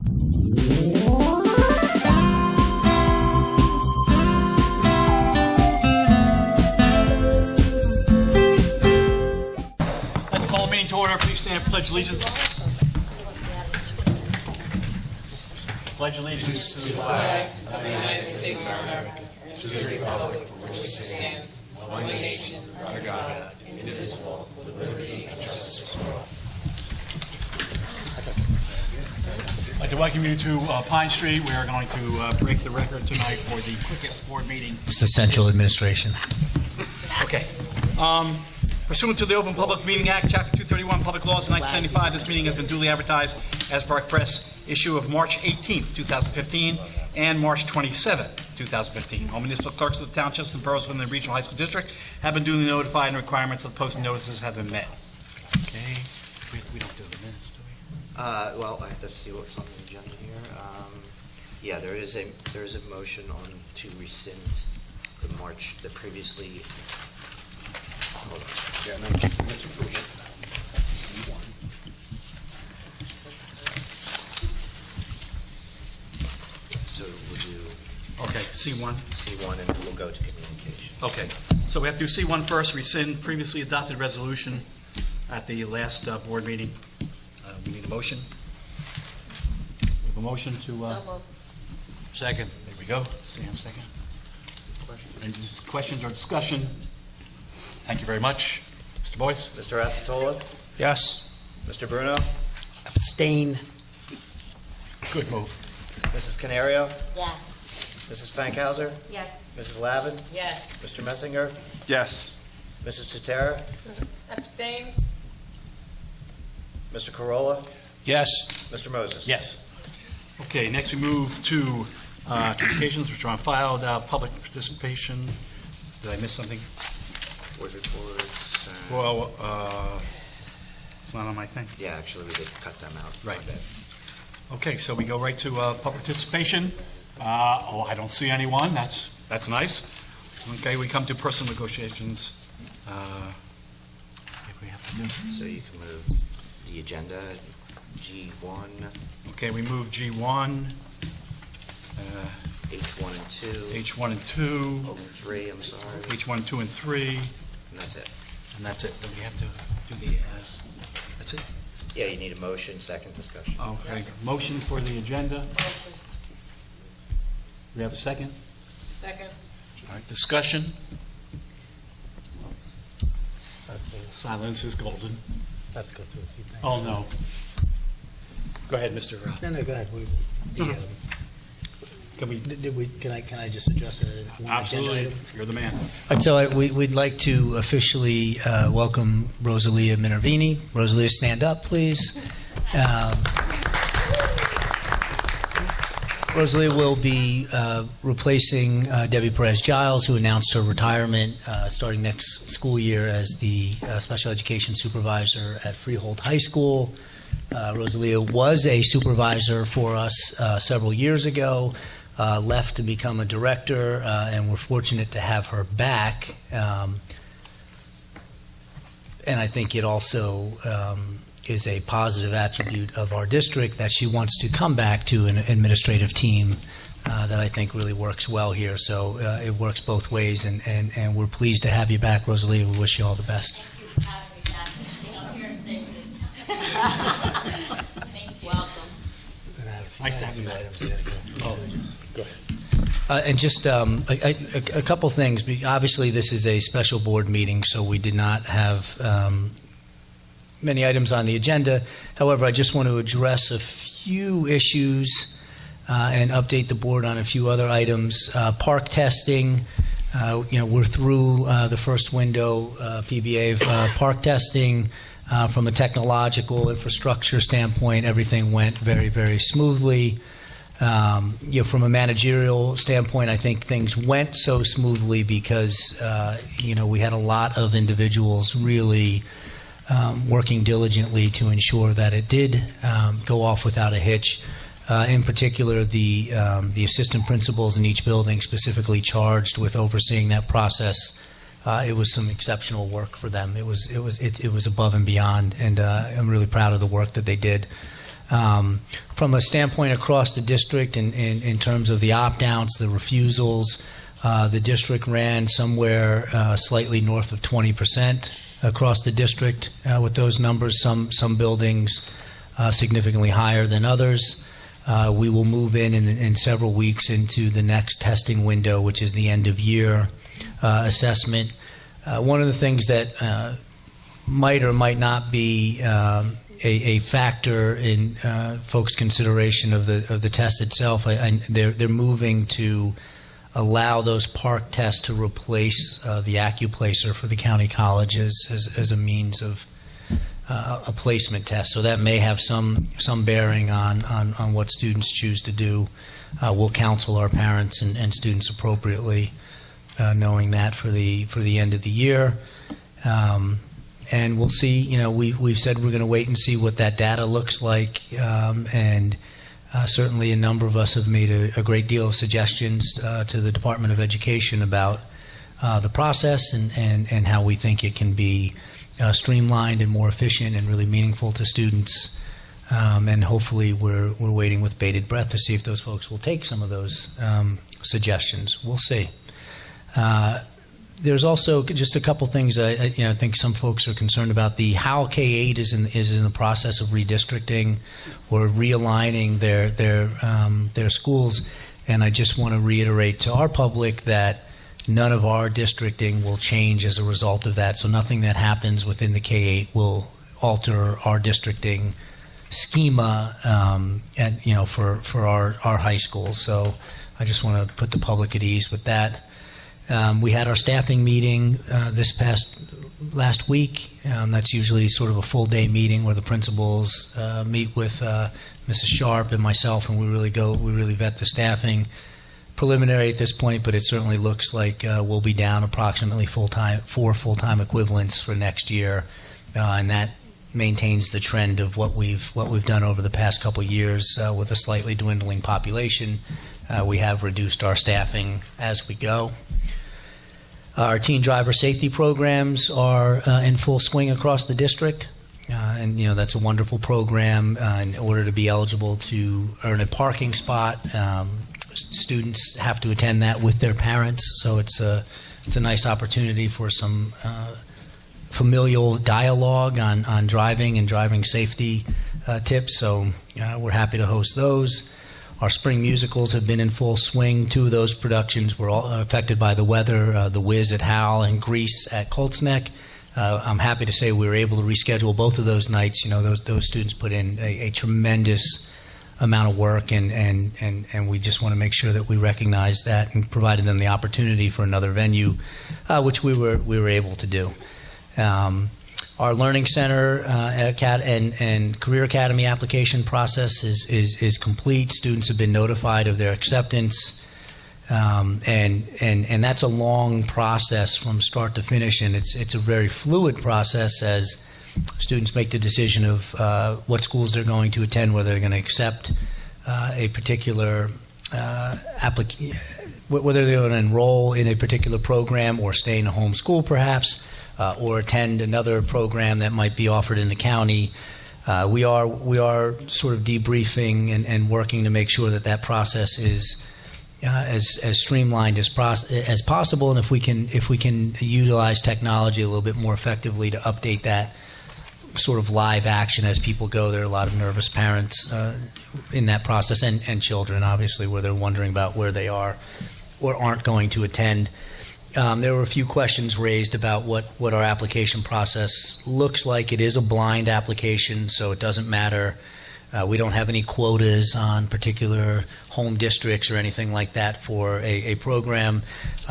I'd like to call a meeting to order. Please stand for pledge allegiance. Pledge allegiance to the flag of the United States of America, to the republic for which it stands, one nation, under God, indivisible, with liberty and justice for all. I'd like to welcome you to Pine Street. We are going to break the record tonight for the quickest board meeting. It's the central administration. Okay. Pursuant to the Open Public Meeting Act, Chapter 231, Public Laws of 1975, this meeting has been duly advertised as Parcc Press issue of March 18th, 2015, and March 27th, 2015. All municipal clerks of the townships and boroughs within the regional high school district have been duly notified, and requirements of the posting notices have been met. Okay. We don't do the minutes, do we? Well, I have to see what's on the agenda here. Yeah, there is a motion on to rescind the previously. Hold on. Yeah, no, that's approved. C1. So we'll do Okay, C1. C1 and we'll go to communication. Okay. So we have to do C1 first, rescind previously adopted resolution at the last board meeting. We need a motion. We have a motion to... Second. There we go. Sam, second. Any questions or discussion? Thank you very much. Mr. Boyce? Mr. Acetola? Yes. Mr. Bruno? Abstain. Good move. Mrs. Canario? Yes. Mrs. Fankhauser? Yes. Mrs. Lavin? Yes. Mr. Messinger? Yes. Mrs. Tutera? Abstain? Mr. Corolla? Yes. Mr. Moses? Yes. Okay, next we move to communications, which are on file without public participation. Did I miss something? Board reports. Well, it's not on my thing. Yeah, actually, we did cut them out. Right. My bad. Okay, so we go right to public participation. I don't see anyone. That's nice. Okay, we come to personal negotiations. If we have to do. So you can move the agenda, G1, Okay, we move G1, H1 and 2, H1 and 2, oh, 3, I'm sorry, H1, 2, and 3, and that's it. and that's it. Then we have to do the. That's it. Yeah, you need a motion, second discussion. Okay, motion for the agenda. Motion. We have a second. Second. All right, discussion. Silence is golden. Let's go through a few things. Oh, no. Go ahead, Mr. No, go ahead. Can I just address it? Absolutely. You're the man. All right, so we'd like to officially welcome Rosalia Minervini. Rosalia, stand up, please. Rosalia will be replacing Debbie Perez-Giles, who announced her retirement starting next school year as the special education supervisor at Freehold High School. Rosalia was a supervisor for us several years ago, left to become a director, and we're fortunate to have her back. And I think it also is a positive attribute of our district that she wants to come back to an administrative team that I think really works well here. So it works both ways, and we're pleased to have you back, Rosalia. We wish you all the best. Thank you for having me back. I'm here to stay for this time. Thank you. Welcome. Nice to have you back. Oh, go ahead. And just a couple things. Obviously, this is a special board meeting, so we did not have many items on the agenda. However, I just want to address a few issues and update the board on a few other items. Parcc Testing, we're through the first window PBA of Parcc Testing. From a technological infrastructure standpoint, everything went very, very smoothly. From a managerial standpoint, I think things went so smoothly because, we had a lot of individuals really working diligently to ensure that it did go off without a hitch. In particular, the assistant principals in each building specifically charged with overseeing that process. It was some exceptional work for them. It was above and beyond, and I'm really proud of the work that they did. From a standpoint across the district, in terms of the opt-outs, the refusals, the district ran somewhere slightly north of 20% across the district with those numbers. Some buildings significantly higher than others. We will move in several weeks into the next testing window, which is the end of year assessment. One of the things that might or might not be a factor in folks' consideration of the test itself, they're moving to allow those Parcc tests to replace the AccuPlacer for the county colleges as a means of a placement test. So that may have some bearing on what students choose to do. We'll counsel our parents and students appropriately, knowing that for the end of the year. And we'll see, we've said we're going to wait and see what that data looks like. And certainly a number of us have made a great deal of suggestions to the Department of Education about the process and how we think it can be streamlined and more efficient and really meaningful to students. And hopefully we're waiting with bated breath to see if those folks will take some of those suggestions. We'll see. There's also just a couple things I think some folks are concerned about. The how K-8 is in the process of redistricting or realigning their schools, and I just want to reiterate to our public that none of our districting will change as a result of that. So nothing that happens within the K-8 will alter our districting schema for our high schools. So I just want to put the public at ease with that. We had our staffing meeting last week. That's usually sort of a full-day meeting where the principals meet with Mrs. Sharp and myself, and we really vet the staffing. Preliminary at this point, but it certainly looks like we'll be down approximately 4 full-time equivalents for next year, and that maintains the trend of what we've done over the past couple of years with a slightly dwindling population. We have reduced our staffing as we go. Our teen driver safety programs are in full swing across the district, and that's a wonderful program. In order to be eligible to earn a parking spot, students have to attend that with their parents. So it's a nice opportunity for some familial dialogue on driving and driving safety tips. So we're happy to host those. Our spring musicals have been in full swing. 2 of those productions were all affected by the weather, The Wiz at Howell and Grease at Colts Neck. I'm happy to say we were able to reschedule both of those nights. Those students put in a tremendous amount of work, and we just want to make sure that we recognize that and provided them the opportunity for another venue, which we were able to do. Our Learning Center and Career Academy application process is complete. Students have been notified of their acceptance, and that's a long process from start to finish, and it's a very fluid process as students make the decision of what schools they're going to attend, whether they're going to accept a particular whether they're going to enroll in a particular program or stay in a home school perhaps, or attend another program that might be offered in the county. We are sort of debriefing and working to make sure that process is as streamlined as possible, and if we can utilize technology a little bit more effectively to update that sort of live action as people go. There are a lot of nervous parents in that process, and children, obviously, where they're wondering about where they are or aren't going to attend. There were a few questions raised about what our application process looks like. It is a blind application, so it doesn't matter. We don't have any quotas on particular home districts or anything like that for a program.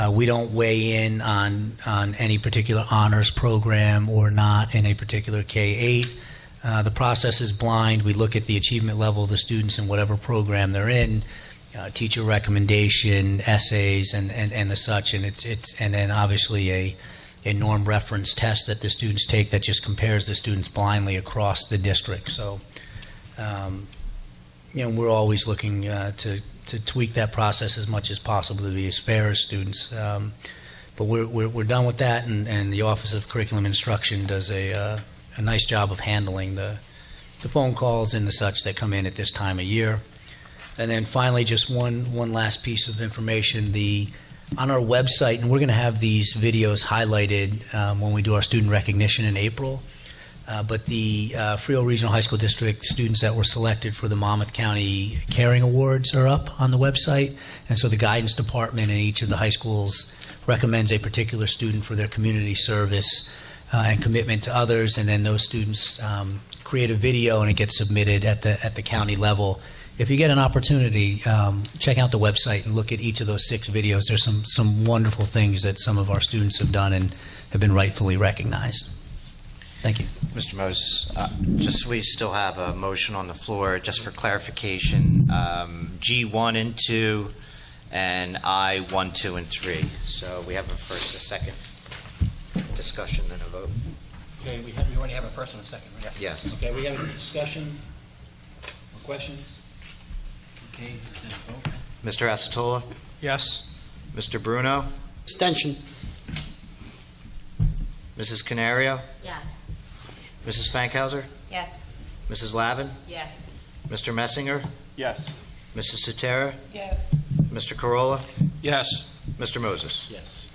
We don't weigh in on any particular honors program or not in a particular K-8. The process is blind. We look at the achievement level of the students in whatever program they're in, teacher recommendation, essays, and the such, and and then obviously a norm reference test that the students take that just compares the students blindly across the district. So, we're always looking to tweak that process as much as possible to be as fair as students. But we're done with that, and the Office of Curriculum Instruction does a nice job of handling the the phone calls and the such that come in at this time of year. And then finally, just one last piece of information. On our website, and we're going to have these videos highlighted when we do our student recognition in April, but the Frio Regional High School District students that were selected for the Monmouth County Caring Awards are up on the website. And so the guidance department in each of the high schools recommends a particular student for their community service and commitment to others, and then those students create a video and it gets submitted at the county level. If you get an opportunity, check out the website and look at each of those 6 videos. There's some wonderful things that some of our students have done and have been rightfully recognized. Thank you. Mr. Moses, just we still have a motion on the floor, just for clarification, G1 and 2 and I 1, 2, and 3. So we have a first, a second discussion, and a vote. Okay, we already have a first and a second, right? Yes. Okay, we have a discussion or questions? Okay, then a vote. Mr. Asatola? Yes. Mr. Bruno? Abstention. Mrs. Canario? Yes. Mrs. Fankhauser? Yes. Mrs. Lavin? Yes. Mr. Messinger? Yes. Mrs. Sotera? Yes. Mr. Corolla? Yes. Mr. Moses? Yes.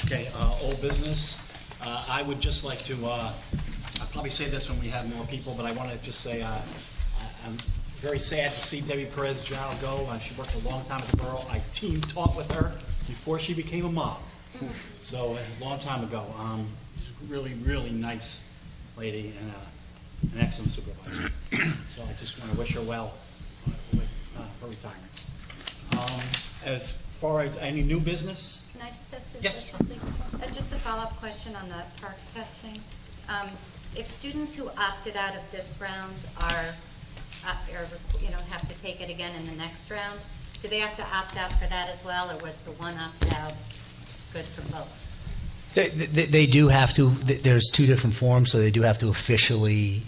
Okay, old business. I would just like to, I'll probably say this when we have more people, but I want to just say I'm very sad to see Debbie Perez Jao go. She worked a long time at the borough. I team taught with her before she became a mom. So a long time ago. She's a really, really nice lady and an excellent supervisor. So I just want to wish her well with her retirement. As far as any new business, Can I just ask Yes. this, please? Just a follow-up question on the Parcc testing. If students who opted out of this round are, have to take it again in the next round, do they have to opt out for that as well, or was the one opt-out good for both? They do have to. There's 2 different forms, so they do have to officially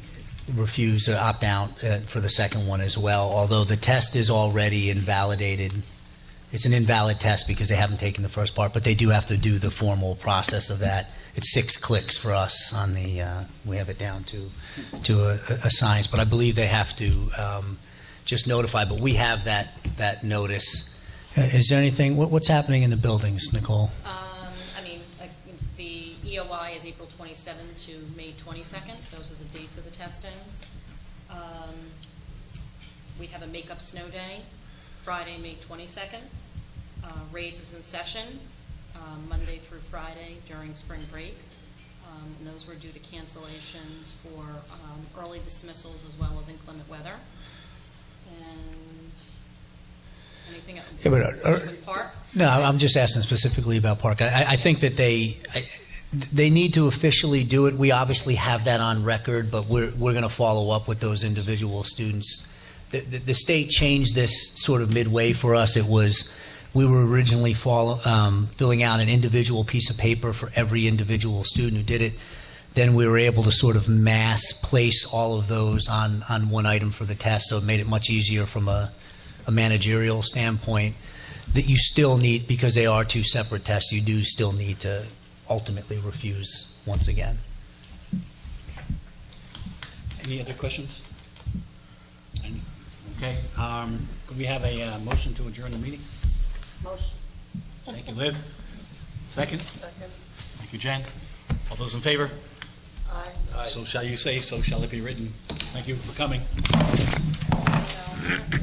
refuse to opt out for the second one as well, although the test is already invalidated. It's an invalid test because they haven't taken the first part, but they do have to do the formal process of that. It's 6 clicks for us on the, we have it down to a science, but I believe they have to just notify, but we have that notice. Is there anything, what's happening in the buildings, Nicole? The EOI is April 27th to May 22nd. Those are the dates of the testing. We have a makeup snow day, Friday, May 22nd. Raise is in session, Monday through Friday during spring break. And those were due to cancellations for early dismissals as well as inclement weather. And anything else? Yeah, but With Park? No, I'm just asking specifically about Park. I think that they need to officially do it. We obviously have that on record, but we're going to follow up with those individual students. The state changed this sort of midway for us. We were originally filling out an individual piece of paper for every individual student who did it. Then we were able to sort of mass place all of those on one item for the test, so it made it much easier from a managerial standpoint. That you still need, because they are 2 separate tests, you do still need to ultimately refuse once again. any other questions? Okay, could we have a motion to adjourn the meeting? Motion. Thank you, Liz. Second? Second. Thank you, Jen. All those in favor? Aye. So shall you say, so shall it be written. Thank you for coming. No.